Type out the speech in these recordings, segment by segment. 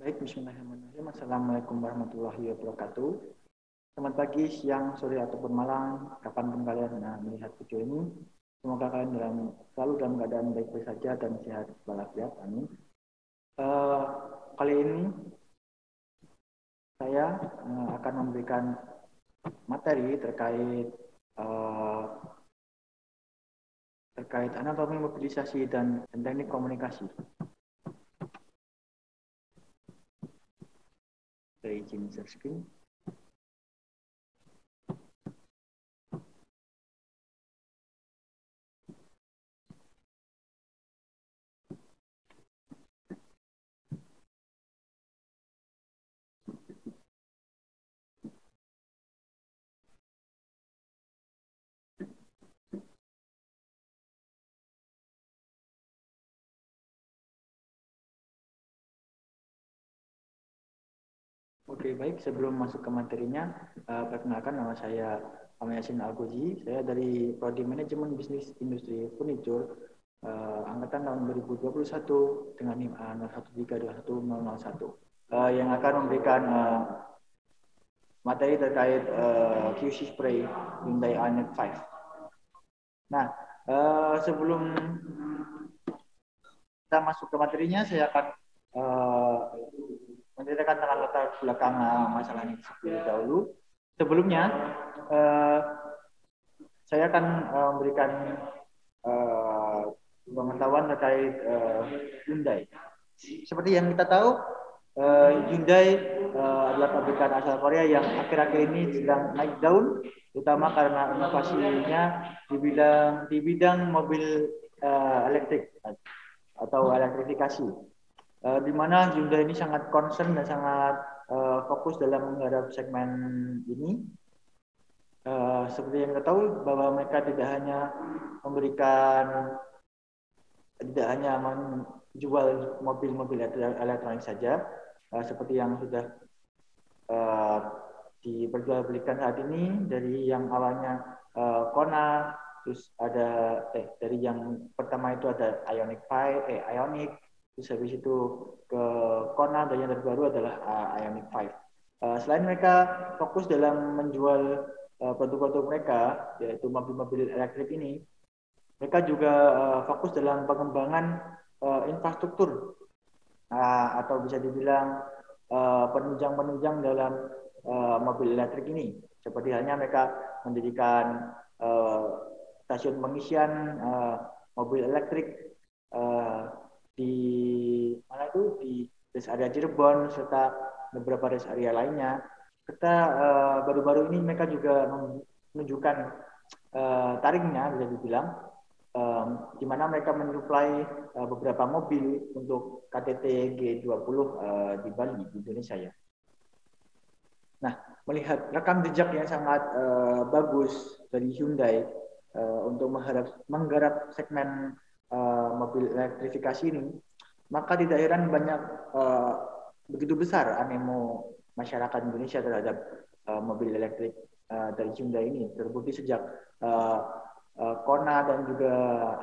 Baik, bismillahirrahmanirrahim. Assalamualaikum warahmatullahi wabarakatuh. Selamat pagi, siang, sore, ataupun malam, kapanpun kalian melihat video ini. Semoga kalian selalu dalam keadaan baik-baik saja dan sehat walafiat. Amin. Uh, Kali ini saya akan memberikan materi terkait anatomi mobilisasi dan teknik komunikasi. Saya izin share screen. Oke, baik. Sebelum masuk ke materinya, perkenalkan nama saya Ahmad Yasin Al-Gozi. Saya dari Prodi Manajemen Bisnis Industri Furniture, angkatan tahun 2021 dengan NIM A01321001, yang akan memberikan materi terkait QC Spray Hyundai Ioniq 5. Nah, sebelum kita masuk ke materinya, saya akan menceritakan tentang latar belakang masalah ini terlebih dahulu. Sebelumnya, saya akan memberikan pengetahuan terkait Hyundai. Seperti yang kita tahu, Hyundai adalah pabrikan asal Korea yang akhir-akhir ini sedang naik daun, terutama karena inovasinya di bidang mobil elektrik atau elektrifikasi. Di mana Hyundai ini sangat concern dan sangat fokus dalam menggarap segmen ini. Seperti yang kita tahu bahwa mereka tidak hanya menjual mobil-mobil elektronik saja, seperti yang sudah diperjualbelikan saat ini, dari yang awalnya Kona, terus ada dari yang pertama itu ada Ioniq, terus habis itu ke Kona, dan yang terbaru adalah Ioniq 5. Selain mereka fokus dalam menjual produk-produk mereka, yaitu mobil-mobil elektrik ini, mereka juga fokus dalam pengembangan infrastruktur atau bisa dibilang penunjang-penunjang dalam mobil elektrik ini. Seperti halnya mereka mendirikan stasiun pengisian mobil elektrik di mana itu, di rest area Cirebon serta beberapa rest area lainnya. Serta baru-baru ini mereka juga menunjukkan taringnya, bisa dibilang, di mana mereka menyuplai beberapa mobil untuk KTT G20 di Bali, di Indonesia ya. Nah, melihat rekam jejak yang sangat bagus dari Hyundai untuk menggarap segmen mobil elektrifikasi ini, maka tidak heran banyak begitu besar animo masyarakat Indonesia terhadap mobil elektrik dari Hyundai ini. Terbukti sejak Kona dan juga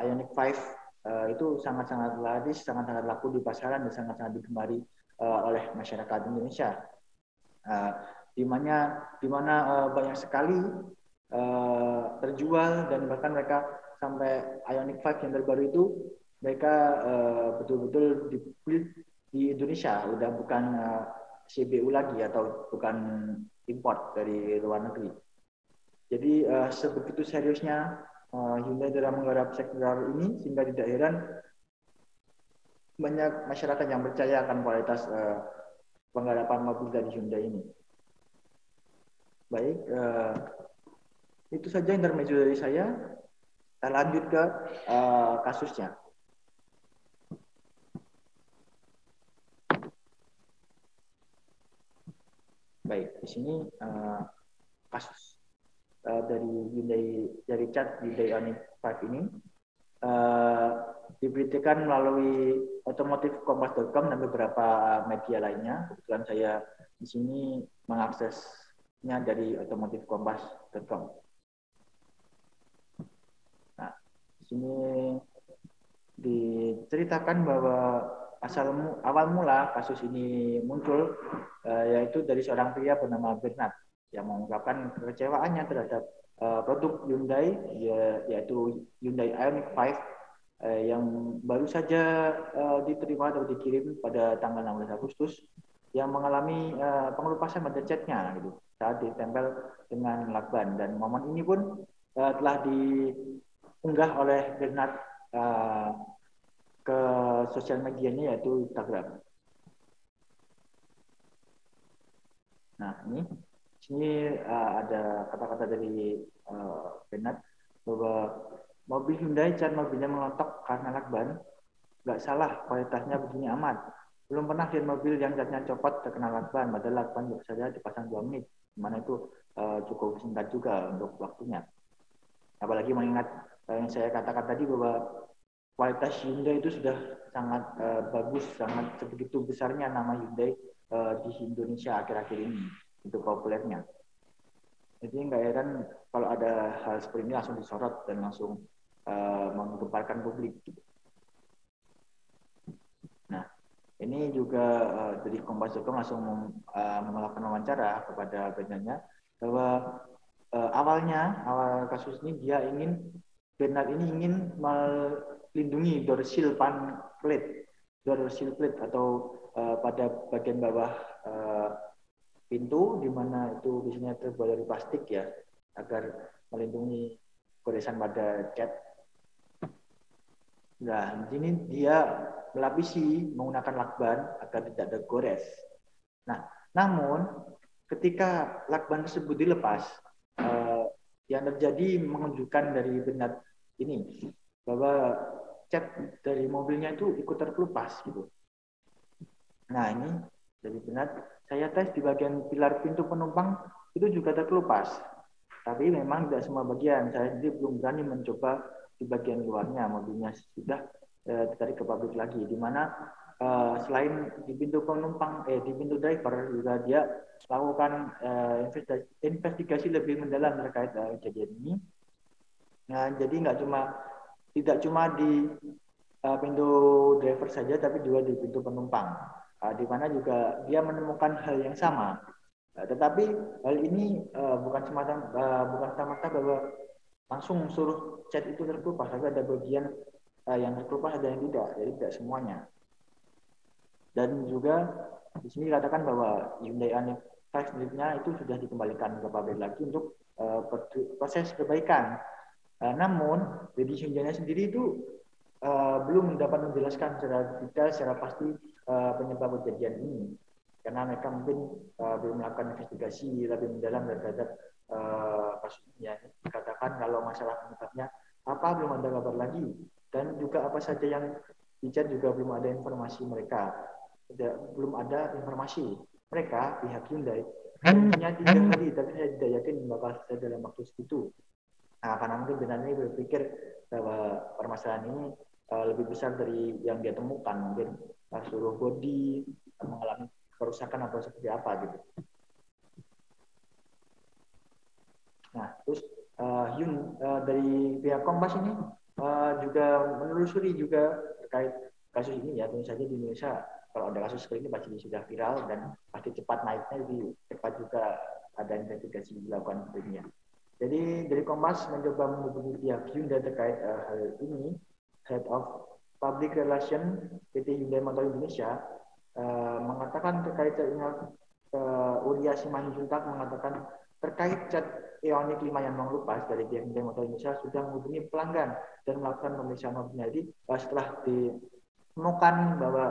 Ioniq 5 itu sangat-sangat laris, sangat-sangat laku di pasaran, dan sangat-sangat digemari oleh masyarakat Indonesia. Di mana banyak sekali terjual, dan bahkan mereka sampai Ioniq 5 yang terbaru itu mereka betul-betul di-build di Indonesia, udah bukan CBU lagi atau bukan import dari luar negeri. Jadi sebegitu seriusnya Hyundai dalam menggarap sektor ini, sehingga tidak heran banyak masyarakat yang percaya akan kualitas penggarapan mobil dari Hyundai ini. Baik, itu saja intermezzo dari saya. Kita lanjut ke kasusnya. Baik, di sini kasus dari chat Hyundai Ioniq 5 ini diberitakan melalui otomotifkompas.com dan beberapa media lainnya. Kebetulan saya di sini mengaksesnya dari otomotifkompas.com. Nah, di sini diceritakan bahwa awal mula kasus ini muncul yaitu dari seorang pria bernama Bernard yang mengungkapkan kekecewaannya terhadap produk Hyundai yaitu Hyundai Ioniq 5 yang baru saja diterima atau dikirim pada tanggal 16 Agustus yang mengalami pengelupasan pada catnya gitu saat ditempel dengan lakban, dan momen ini pun telah diunggah oleh Bernard ke sosial medianya yaitu Instagram. Nah, sini ada kata-kata dari Bernard bahwa mobil Hyundai cat mobilnya mengotok karena lakban. Nggak salah, kualitasnya begini amat. Belum pernah lihat mobil yang catnya copot terkena lakban, padahal lakban baru saja dipasang 2 menit. Dimana itu cukup singkat juga untuk waktunya. Apalagi mengingat yang saya katakan tadi bahwa kualitas Hyundai itu sudah sangat bagus, sangat sebegitu besarnya nama Hyundai di Indonesia akhir-akhir ini untuk populernya. Jadi nggak heran kalau ada hal seperti ini langsung disorot dan langsung menggemparkan publik. Gitu. Nah, ini juga dari Kompas.com langsung melakukan wawancara kepada penyanyi bahwa awal kasus ini Bernard ini ingin melindungi door seal plate atau pada bagian bawah pintu di mana itu biasanya terbuat dari plastik ya agar melindungi goresan pada cat. Nah, di sini dia melapisi menggunakan lakban agar tidak ada gores. Nah, namun ketika lakban tersebut dilepas, yang terjadi menunjukkan dari Bernard ini bahwa cat dari mobilnya itu ikut terkelupas gitu. Nah, ini dari Bernard, saya tes di bagian pilar pintu penumpang itu juga terkelupas. Tapi memang tidak semua bagian. Saya sendiri belum berani mencoba di bagian luarnya, mobilnya sudah ditarik ke pabrik lagi, di mana selain di pintu penumpang, di pintu driver juga dia lakukan investigasi lebih mendalam terkait kejadian ini. Nah, jadi tidak cuma di pintu driver saja, tapi juga di pintu penumpang, di mana juga dia menemukan hal yang sama. Tetapi hal ini bukan semata-mata bahwa langsung suruh cat itu terkelupas, tapi ada bagian yang terkelupas, ada yang tidak, jadi tidak semuanya. Dan juga di sini dikatakan bahwa Hyundai Ioniq 5 miliknya itu sudah dikembalikan ke pabrik lagi untuk proses perbaikan. Namun dari Hyundai sendiri itu belum dapat menjelaskan secara detail, secara pasti penyebab kejadian ini, karena mereka mungkin belum melakukan investigasi lebih mendalam terhadap kasus ini. Ya, dikatakan kalau masalah penyebabnya apa belum ada kabar lagi, dan juga apa saja yang dicat juga belum ada informasi mereka. Belum ada informasi mereka pihak Hyundai punya 3 hari, tapi saya tidak yakin bakal selesai dalam waktu segitu. Nah, karena mungkin benar ini berpikir bahwa permasalahan ini lebih besar dari yang dia temukan, mungkin seluruh bodi mengalami kerusakan atau seperti apa gitu. Nah, terus dari pihak Kompas ini juga menelusuri juga terkait kasus ini ya, tentu saja di Indonesia kalau ada kasus seperti ini pasti sudah viral dan pasti cepat naiknya, lebih cepat juga ada investigasi dilakukan berikutnya. Jadi dari Kompas mencoba menghubungi pihak Hyundai terkait hal ini. Head of Public Relation PT Hyundai Motor Indonesia mengatakan terkait Ulia Simanjuntak mengatakan terkait cat Ioniq 5 yang mengelupas, dari pihak Hyundai Motor Indonesia sudah menghubungi pelanggan dan melakukan pemeriksaan mobilnya. Jadi setelah ditemukan bahwa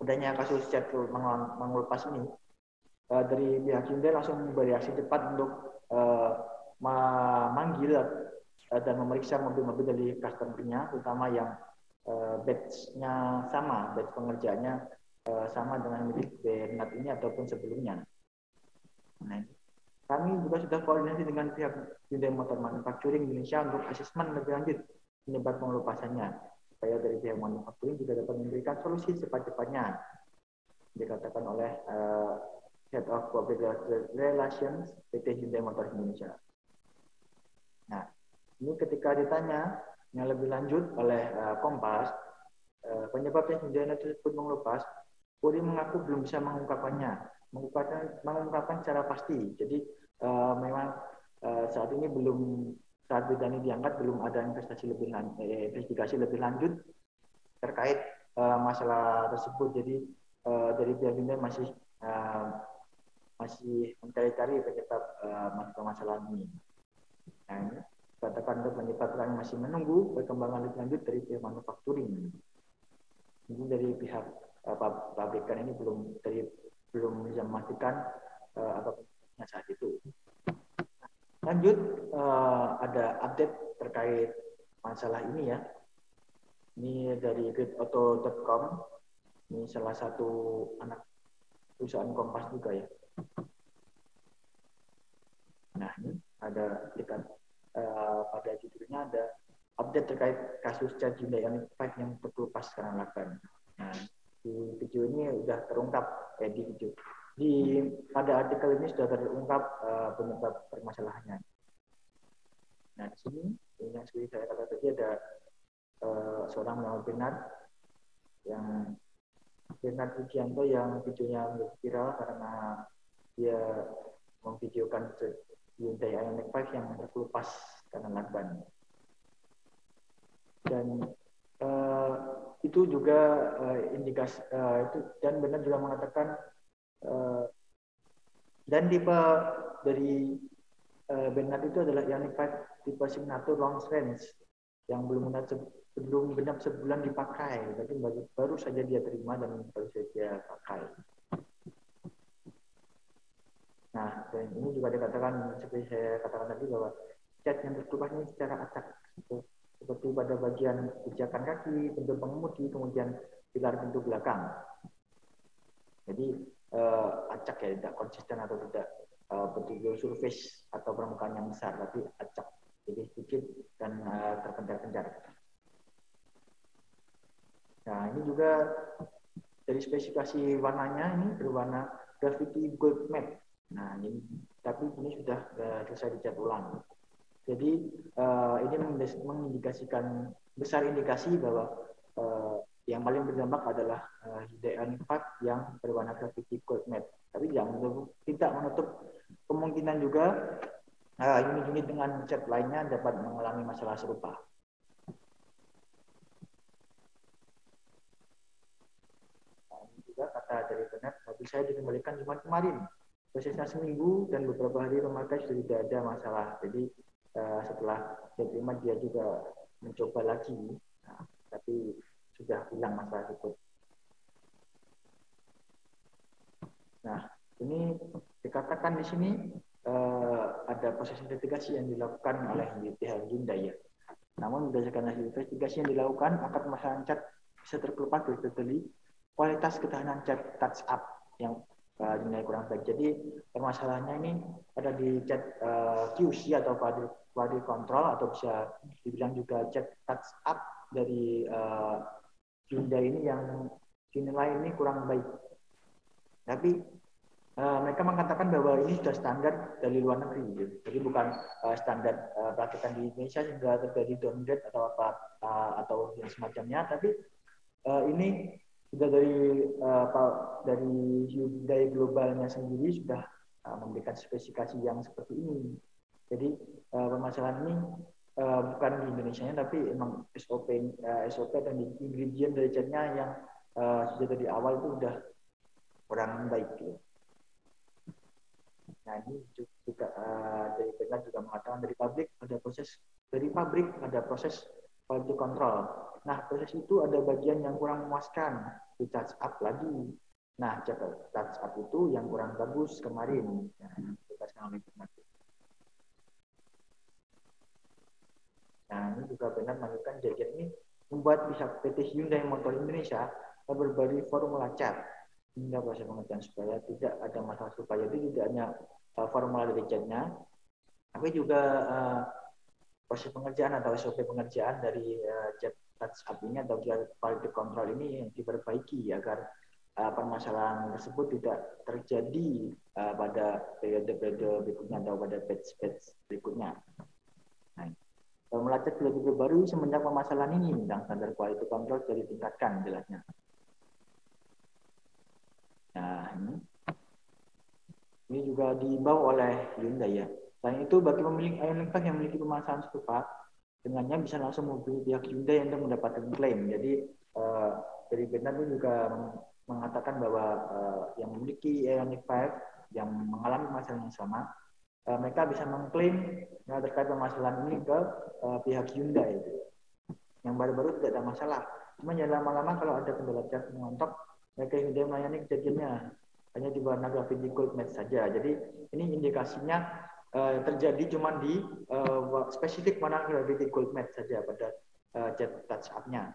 adanya kasus cat mengelupas ini, dari pihak Hyundai langsung bereaksi cepat untuk memanggil dan memeriksa mobil-mobil dari customer-nya, terutama yang badge-nya sama, badge pengerjaannya sama dengan milik Bernard ini ataupun sebelumnya. Nah, kami juga sudah koordinasi dengan pihak Hyundai Motor Manufacturing Indonesia untuk asesmen lebih lanjut penyebab pengelupasannya, supaya dari pihak manufacturing juga dapat memberikan solusi cepat-cepatnya, dikatakan oleh Head of Public Relations PT Hyundai Motor Indonesia. Nah, ini ketika ditanya yang lebih lanjut oleh Kompas, penyebabnya Hyundai tersebut mengelupas, Polri mengaku belum bisa mengungkapkan secara pasti. Jadi memang saat ini saat berita ini diangkat belum ada investigasi lebih lanjut terkait masalah tersebut. Jadi dari pihak Hyundai masih mencari-cari penyebab permasalahan ini. Nah, ini katakan untuk penyebab kami masih menunggu perkembangan lebih lanjut dari pihak manufacturing. Mungkin dari pihak pabrikan ini belum bisa memastikan apa saat itu. Lanjut, ada update terkait masalah ini ya. Ini dari gridauto.com. Ini salah satu anak perusahaan Kompas juga ya. Nah, ini ada pada judulnya ada update terkait kasus Chat Hyundai Ioniq 5 yang terkelupas karena laban. Nah, di video ini sudah terungkap pada artikel ini sudah terungkap penyebab permasalahannya. Nah, di sini yang seperti saya katakan tadi ada seorang bernama Bernard Pujianto yang videonya menjadi viral karena dia memvideokan Hyundai Ioniq 5 yang terkelupas karena lakban. Dan itu juga indikasi itu, dan benar juga mengatakan dan tipe dari Bernard itu adalah Ioniq 5 tipe Signature Long Range yang belum genap sebulan dipakai, tapi baru saja dia terima dan baru saja pakai. Nah, dan ini juga dikatakan seperti saya katakan tadi bahwa cat yang terkelupas ini secara acak, seperti pada bagian pijakan kaki, pintu pengemudi, kemudian pilar pintu belakang. Jadi acak ya, tidak konsisten atau tidak betul-betul surface atau permukaan yang besar, tapi acak, jadi sedikit dan terpencar-pencar. Nah, ini juga dari spesifikasi warnanya ini berwarna graffiti gold matte. Nah, ini tapi ini sudah selesai dicat ulang. Jadi ini mengindikasikan besar indikasi bahwa yang paling berdampak adalah Hyundai Ioniq 5 yang berwarna graffiti gold matte. Tapi tidak menutup kemungkinan juga unit-unit dengan cat lainnya dapat mengalami masalah serupa. Kata dari Bernard, mobil saya dikembalikan Jumat kemarin. Prosesnya seminggu dan beberapa hari memakai sudah tidak ada masalah. Jadi setelah dia terima dia juga mencoba lagi, tapi sudah hilang masalah itu. Nah, ini dikatakan di sini ada proses investigasi yang dilakukan oleh pihak Hyundai ya. Namun berdasarkan hasil investigasi yang dilakukan, akar permasalahan cat bisa terkelupas dari kualitas ketahanan cat touch up yang dinilai kurang baik. Jadi permasalahannya ini ada di cat QC atau quality control, atau bisa dibilang juga cat touch up dari Hyundai ini yang dinilai ini kurang baik. Tapi mereka mengatakan bahwa ini sudah standar dari luar negeri, jadi bukan standar perakitan di Indonesia sehingga terjadi downgrade atau atau yang semacamnya. Tapi ini sudah dari Hyundai globalnya sendiri sudah memberikan spesifikasi yang seperti ini. Jadi permasalahan ini bukan di Indonesia tapi memang SOP dan ingredient dari catnya yang sudah dari awal itu sudah kurang baik. Gitu. Nah, ini juga dari Bernard juga mengatakan dari pabrik ada proses quality control. Nah, proses itu ada bagian yang kurang memuaskan, di touch up lagi. Nah, touch up itu yang kurang bagus kemarin. Nah, ini juga benar melanjutkan kejadian ini membuat pihak PT Hyundai Motor Indonesia berbagi formula cat hingga proses pengerjaan supaya tidak ada masalah, supaya itu tidak hanya formula dari catnya, tapi juga proses pengerjaan atau SOP pengerjaan dari cat touch up ini atau quality control ini yang diperbaiki agar permasalahan tersebut tidak terjadi pada periode berikutnya atau pada batch berikutnya. Nah, melacak fitur baru semenjak permasalahan ini tentang standar quality control jadi ditingkatkan jelasnya. Nah, ini juga dibawa oleh Hyundai ya. Selain itu, bagi pemilik Ioniq 5 yang memiliki permasalahan serupa, dengannya bisa langsung menghubungi pihak Hyundai untuk mendapatkan klaim. Jadi dari Vietnam itu juga mengatakan bahwa yang memiliki Ioniq 5 yang mengalami masalah yang sama, mereka bisa mengklaim terkait permasalahan ini ke pihak Hyundai. Yang baru-baru tidak ada masalah. Cuma ya lama-lama kalau ada kendala cat mengontok, mereka Hyundai melayani kejadiannya hanya di warna graffiti gold matte saja. Jadi ini indikasinya terjadi cuma di spesifik warna graffiti gold matte saja pada cat touch up-nya.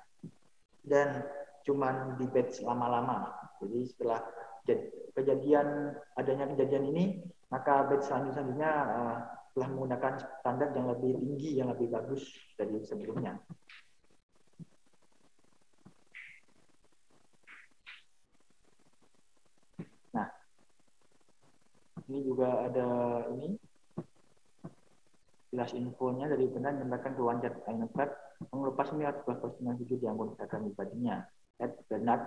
Dan cuma di batch lama-lama. Jadi setelah adanya kejadian ini, maka batch selanjutnya telah menggunakan standar yang lebih tinggi, yang lebih bagus dari sebelumnya. Nah, ini juga ada ini jelas infonya dari Bernard menyampaikan ke Wanjat Ainefat mengelupas ini sebuah postingan video di akun Instagram pribadinya @Bernard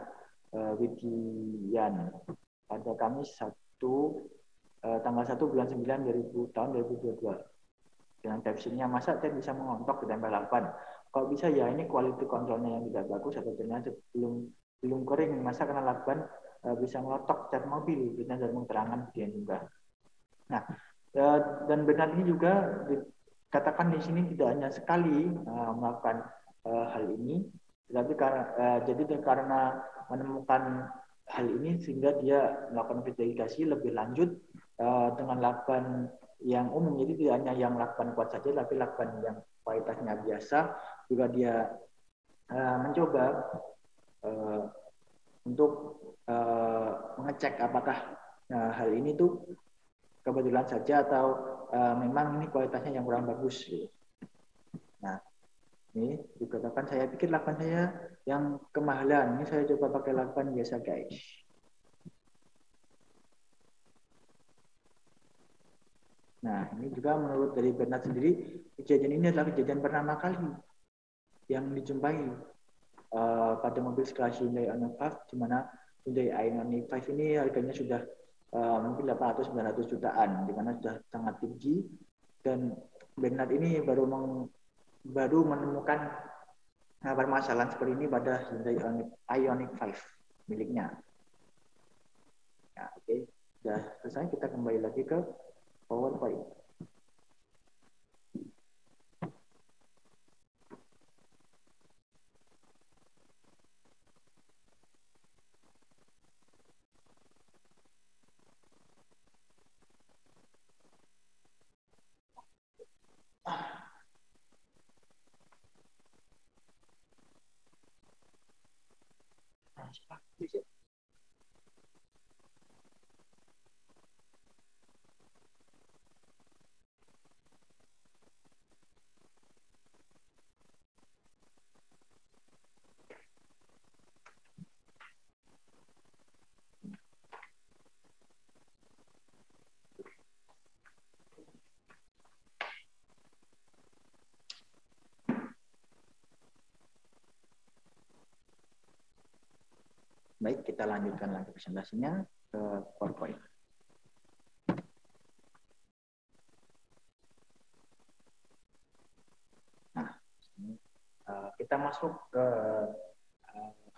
Widian pada Kamis tanggal 1 bulan 9 tahun 2022 dengan captionnya, masa saya bisa mengontok ditempel lakban, kalau bisa ya ini quality controlnya yang tidak bagus atau ternyata belum kering, masa kena lakban bisa ngelotok cat mobil, kita dari keterangan dia juga. Nah, dan benar ini juga dikatakan di sini tidak hanya sekali melakukan hal ini, tetapi karena menemukan hal ini sehingga dia melakukan investigasi lebih lanjut dengan lakban yang umum. Jadi tidak hanya yang lakban kuat saja, tapi lakban yang kualitasnya biasa juga dia mencoba untuk mengecek apakah hal ini tuh kebetulan saja atau memang ini kualitasnya yang kurang bagus. Nah, ini dikatakan saya pikir lakban saya yang kemahalan. Ini saya coba pakai lakban biasa, guys. Nah, ini juga menurut dari Bernard sendiri, kejadian ini adalah kejadian pertama kali yang dijumpai pada mobil sekelas Hyundai Ioniq 5, di mana Hyundai Ioniq 5 ini harganya sudah mungkin 800-900 jutaan, di mana sudah sangat tinggi, dan Bernard ini baru menemukan permasalahan seperti ini pada Hyundai Ioniq 5 miliknya. Nah, oke, sudah selesai, kita kembali lagi ke PowerPoint. Baik, kita lanjutkan lagi presentasinya ke PowerPoint. Nah, kita masuk ke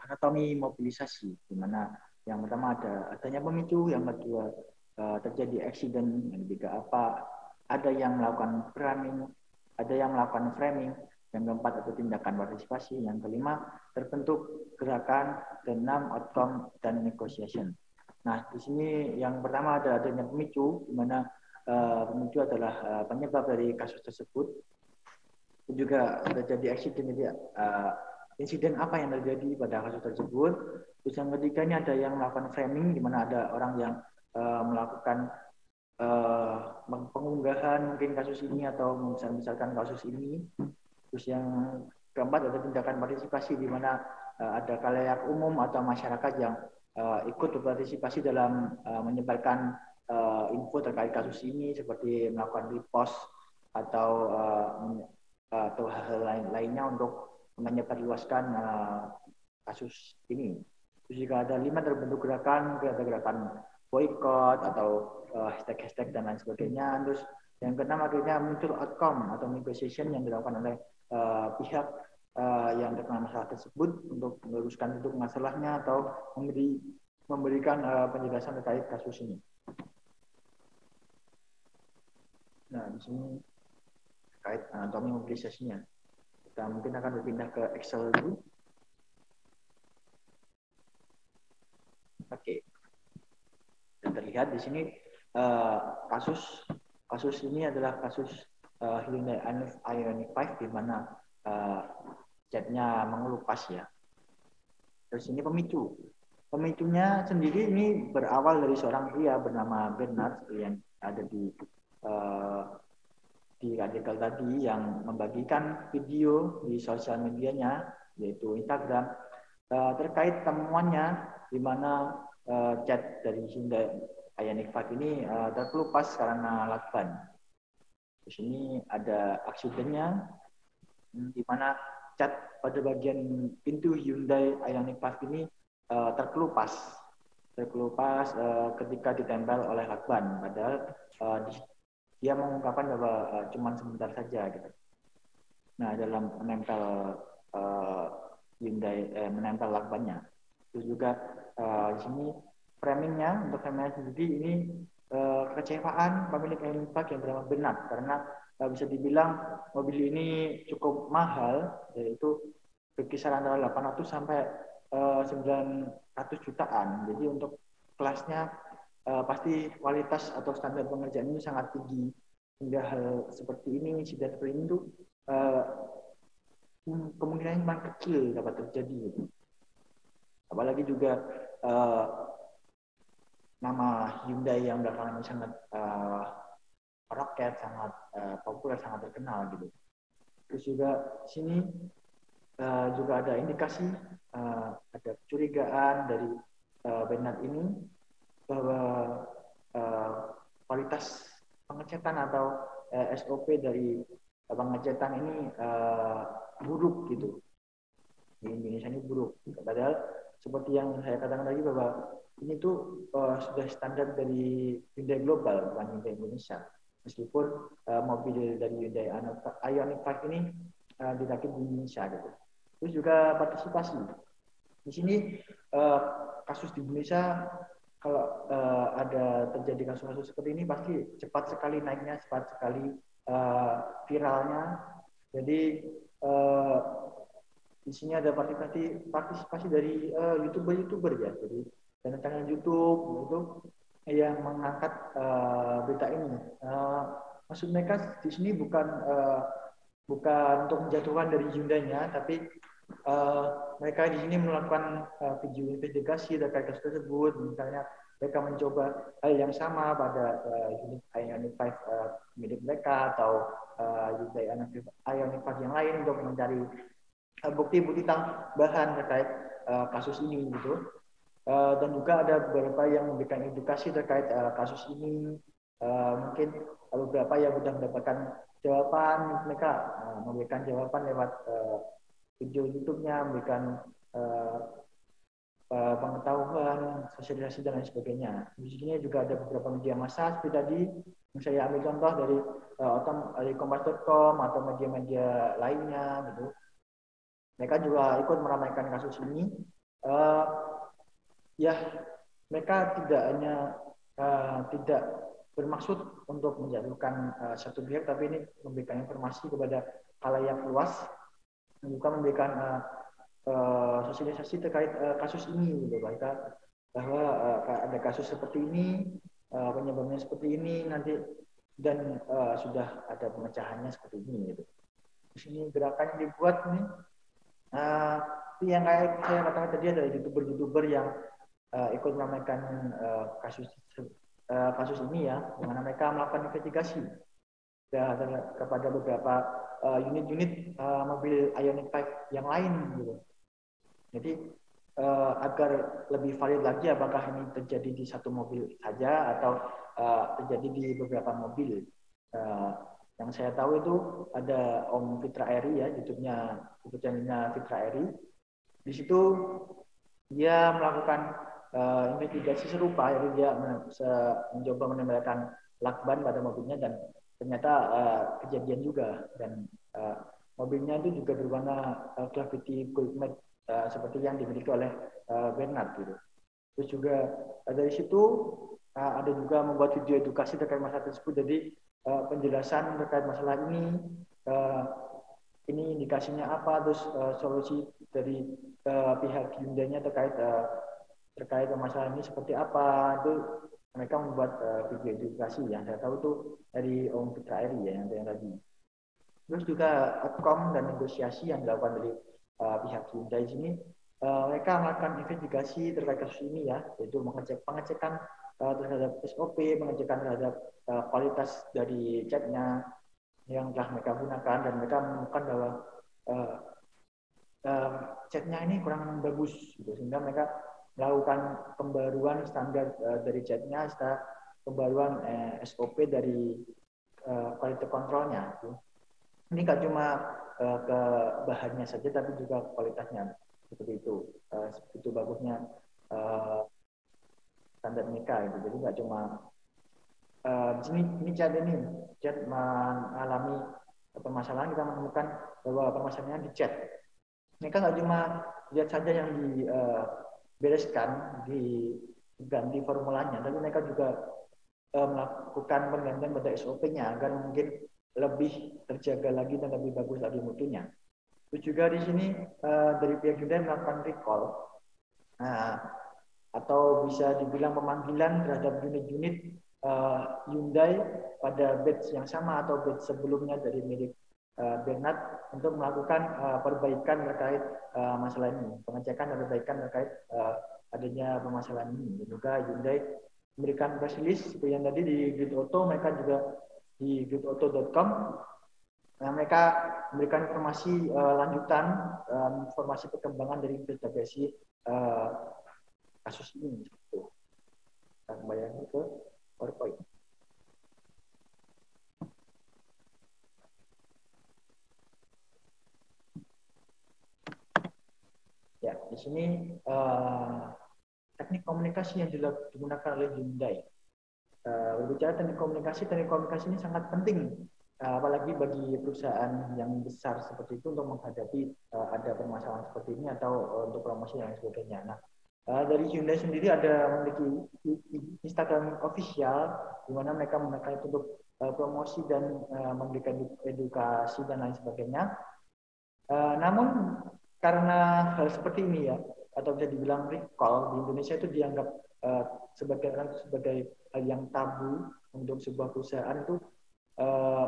anatomi mobilisasi, di mana yang pertama adanya pemicu, yang kedua terjadi accident, yang ketiga ada yang melakukan framing, yang keempat ada tindakan partisipasi, yang kelima terbentuk gerakan, dan 6 outcome dan negotiation. Nah, di sini yang pertama adanya pemicu, di mana pemicu adalah penyebab dari kasus tersebut. Juga terjadi accident, jadi insiden apa yang terjadi pada kasus tersebut. Terus yang ketiga ini ada yang melakukan framing, di mana ada orang yang melakukan pengunggahan mungkin kasus ini atau membesar-besarkan kasus ini. Terus yang keempat ada tindakan partisipasi, di mana ada khalayak umum atau masyarakat yang ikut berpartisipasi dalam menyebarkan info terkait kasus ini, seperti melakukan repost atau atau hal-hal lainnya untuk menyebarluaskan kasus ini. Terus juga ada 5 terbentuk gerakan, ada gerakan boykot atau hashtag-hashtag dan lain sebagainya. Terus yang keenam akhirnya muncul outcome atau negotiation yang dilakukan oleh pihak yang terkena masalah tersebut untuk meluruskan duduk masalahnya atau memberikan penjelasan terkait kasus ini. Nah, di sini terkait anatomi mobilisasinya. Kita mungkin akan berpindah ke Excel dulu. Oke. Dan terlihat di sini kasus ini adalah kasus Hyundai Ioniq 5 di mana catnya mengelupas ya. Terus ini pemicu. Pemicunya sendiri ini berawal dari seorang pria bernama Bernard yang ada di artikel tadi yang membagikan video di sosial medianya yaitu Instagram terkait temuannya di mana cat dari Hyundai Ioniq 5 ini terkelupas karena lakban. Di sini ada aksidennya di mana cat pada bagian pintu Hyundai Ioniq 5 ini terkelupas ketika ditempel oleh lakban. Padahal dia mengungkapkan bahwa cuma sebentar saja gitu. Nah, dalam menempel Hyundai menempel lakbannya. Terus juga di sini framingnya untuk framingnya sendiri ini kekecewaan pemilik Ioniq 5 yang bernama Bernard karena bisa dibilang mobil ini cukup mahal, yaitu berkisar antara 800 sampai 900 jutaan. Jadi untuk kelasnya pasti kualitas atau standar pengerjaan ini sangat tinggi. Hingga hal seperti ini, insiden seperti ini tuh kemungkinan cuma kecil dapat terjadi. Apalagi juga nama Hyundai yang belakangan ini sangat roket, sangat populer, sangat terkenal gitu. Terus juga di sini juga ada indikasi ada kecurigaan dari Bernard ini bahwa kualitas pengecetan atau SOP dari pengecetan ini buruk gitu. Di Indonesia ini buruk. Padahal seperti yang saya katakan tadi bahwa ini tuh sudah standar dari Hyundai global, bukan Hyundai Indonesia. Meskipun mobil dari Hyundai Ioniq 5 ini dirakit di Indonesia gitu. Terus juga partisipasi. Di sini kasus di Indonesia kalau ada terjadi kasus-kasus seperti ini pasti cepat sekali naiknya, cepat sekali viralnya. Jadi di sini ada partisipasi dari youtuber ya. Jadi channel YouTube itu yang mengangkat berita ini. Maksud mereka di sini bukan untuk menjatuhkan dari Hyundai-nya, tapi mereka di sini melakukan video investigasi terkait kasus tersebut. Misalnya mereka mencoba hal yang sama pada unit Ioniq 5 milik mereka atau Hyundai Ioniq 5 yang lain untuk mencari bukti-bukti tambahan terkait kasus ini gitu. Dan juga ada beberapa yang memberikan edukasi terkait kasus ini. Mungkin beberapa yang sudah mendapatkan jawaban, mereka memberikan jawaban lewat video YouTube-nya, memberikan pengetahuan, sosialisasi dan lain sebagainya. Di sini juga ada beberapa media massa seperti tadi yang saya ambil contoh dari kompas.com atau media-media lainnya gitu. Mereka juga ikut meramaikan kasus ini. Ya, mereka tidak hanya tidak bermaksud untuk menjatuhkan satu pihak, tapi ini memberikan informasi kepada khalayak luas, juga memberikan sosialisasi terkait kasus ini, gitu, bahwa ada kasus seperti ini, penyebabnya seperti ini nanti, dan sudah ada pemecahannya seperti ini. Gitu. Di sini gerakan yang dibuat nih, yang kayak saya katakan tadi ada youtuber yang ikut meramaikan kasus ini ya, di mana mereka melakukan investigasi kepada beberapa unit-unit mobil Ioniq 5 yang lain gitu. Jadi agar lebih valid lagi apakah ini terjadi di satu mobil saja atau terjadi di beberapa mobil. Yang saya tahu itu ada Om Fitra Eri ya, YouTube channelnya Fitra Eri. Di situ dia melakukan investigasi serupa, jadi dia mencoba menembakkan lakban pada mobilnya dan ternyata kejadian juga, dan mobilnya itu juga berwarna Gravity Gold Matte seperti yang dimiliki oleh Bernard gitu. Terus juga dari situ ada juga membuat video edukasi terkait masalah tersebut, jadi penjelasan terkait masalah ini indikasinya apa, terus solusi dari pihak Hyundai-nya terkait masalah ini seperti apa. Itu mereka membuat video edukasi yang saya tahu itu dari Om Fitra Eri ya, yang tadi. Terus juga outcome dan negosiasi yang dilakukan dari pihak Hyundai sini, mereka melakukan investigasi terkait kasus ini ya, yaitu pengecekan terhadap SOP, pengecekan terhadap kualitas dari catnya yang telah mereka gunakan, dan mereka menemukan bahwa catnya ini kurang bagus gitu, sehingga mereka melakukan pembaruan standar dari catnya, serta pembaruan SOP dari quality controlnya gitu. Ini nggak cuma ke bahannya saja, tapi juga kualitasnya seperti itu. Itu bagusnya standar mereka gitu. Jadi nggak cuma ini cat mengalami permasalahan, kita menemukan bahwa permasalahannya di cat. Mereka nggak cuma lihat saja yang dibereskan, diganti formulanya, tapi mereka juga melakukan penggantian pada SOP-nya agar mungkin lebih terjaga lagi dan lebih bagus lagi mutunya. Terus juga di sini dari pihak Hyundai melakukan recall atau bisa dibilang pemanggilan terhadap unit-unit Hyundai pada batch yang sama atau batch sebelumnya dari milik Bernard untuk melakukan perbaikan terkait masalah ini, pengecekan dan perbaikan terkait adanya permasalahan ini. Dan juga Hyundai memberikan press release seperti yang tadi di Grid Auto, mereka juga di gridauto.com. Mereka memberikan informasi lanjutan, informasi perkembangan dari investigasi kasus ini. Kita kembali ke PowerPoint. Ya, di sini teknik komunikasi yang digunakan oleh Hyundai. Berbicara teknik komunikasi ini sangat penting, apalagi bagi perusahaan yang besar seperti itu untuk menghadapi ada permasalahan seperti ini atau untuk promosi dan sebagainya. Nah, dari Hyundai sendiri ada memiliki Instagram official di mana mereka menggunakan itu untuk promosi dan memberikan edukasi dan lain sebagainya. Namun karena hal seperti ini ya, atau bisa dibilang recall di Indonesia itu dianggap sebagai hal yang tabu untuk sebuah perusahaan itu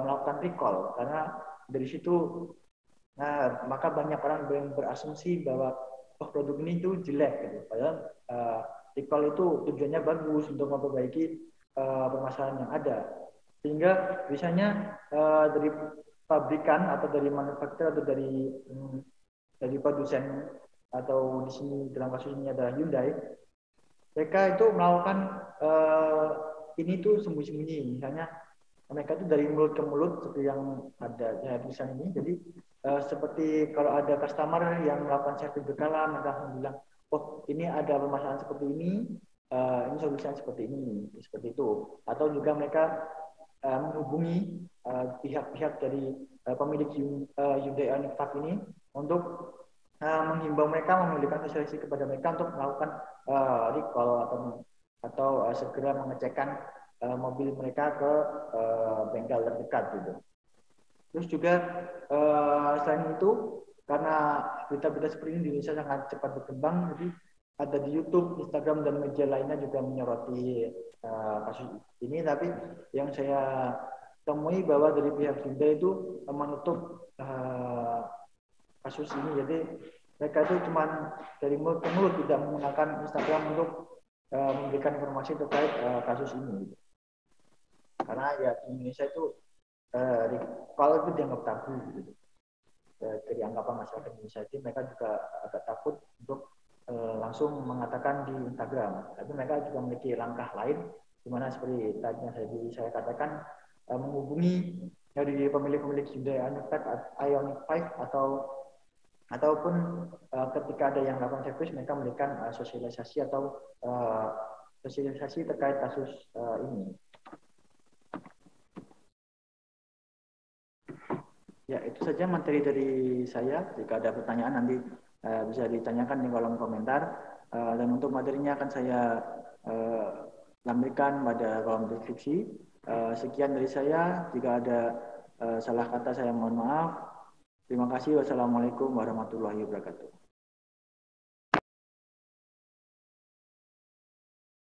melakukan recall, karena dari situ maka banyak orang yang berasumsi bahwa produk ini itu jelek gitu. Padahal recall itu tujuannya bagus untuk memperbaiki permasalahan yang ada, sehingga biasanya dari pabrikan atau dari manufaktur atau dari produsen, atau di sini dalam kasus ini adalah Hyundai, mereka itu melakukan ini tuh sembunyi-sembunyi. Misalnya mereka itu dari mulut ke mulut seperti yang ada tulisan ini. Jadi seperti kalau ada customer yang melakukan servis berkala, mereka bilang, oh ini ada permasalahan seperti ini solusinya seperti ini, seperti itu. Atau juga mereka menghubungi pihak-pihak dari pemilik Hyundai Ioniq 5 ini untuk menghimbau mereka, memberikan sosialisasi kepada mereka untuk melakukan recall atau segera mengecekkan mobil mereka ke bengkel terdekat gitu. Terus juga selain itu, karena berita-berita seperti ini di Indonesia sangat cepat berkembang, jadi ada di YouTube, Instagram, dan media lainnya juga menyoroti kasus ini. Tapi yang saya temui bahwa dari pihak Hyundai itu menutup kasus ini. Jadi mereka itu cuma dari mulut ke mulut, tidak menggunakan Instagram untuk memberikan informasi terkait kasus ini. Karena ya di Indonesia itu kalau itu dianggap tabu gitu. Dari anggapan masyarakat Indonesia itu, mereka juga agak takut untuk langsung mengatakan di Instagram. Tapi mereka juga memiliki langkah lain, di mana seperti tadi yang saya katakan, menghubungi dari pemilik-pemilik Hyundai Ioniq 5 ataupun ketika ada yang melakukan servis mereka memberikan sosialisasi atau sosialisasi terkait kasus ini. Ya, itu saja materi dari saya. Jika ada pertanyaan nanti bisa ditanyakan di kolom komentar. Dan untuk materinya akan saya lampirkan pada kolom deskripsi. Sekian dari saya. Jika ada salah kata saya mohon maaf. Terima kasih. Wassalamualaikum warahmatullahi wabarakatuh.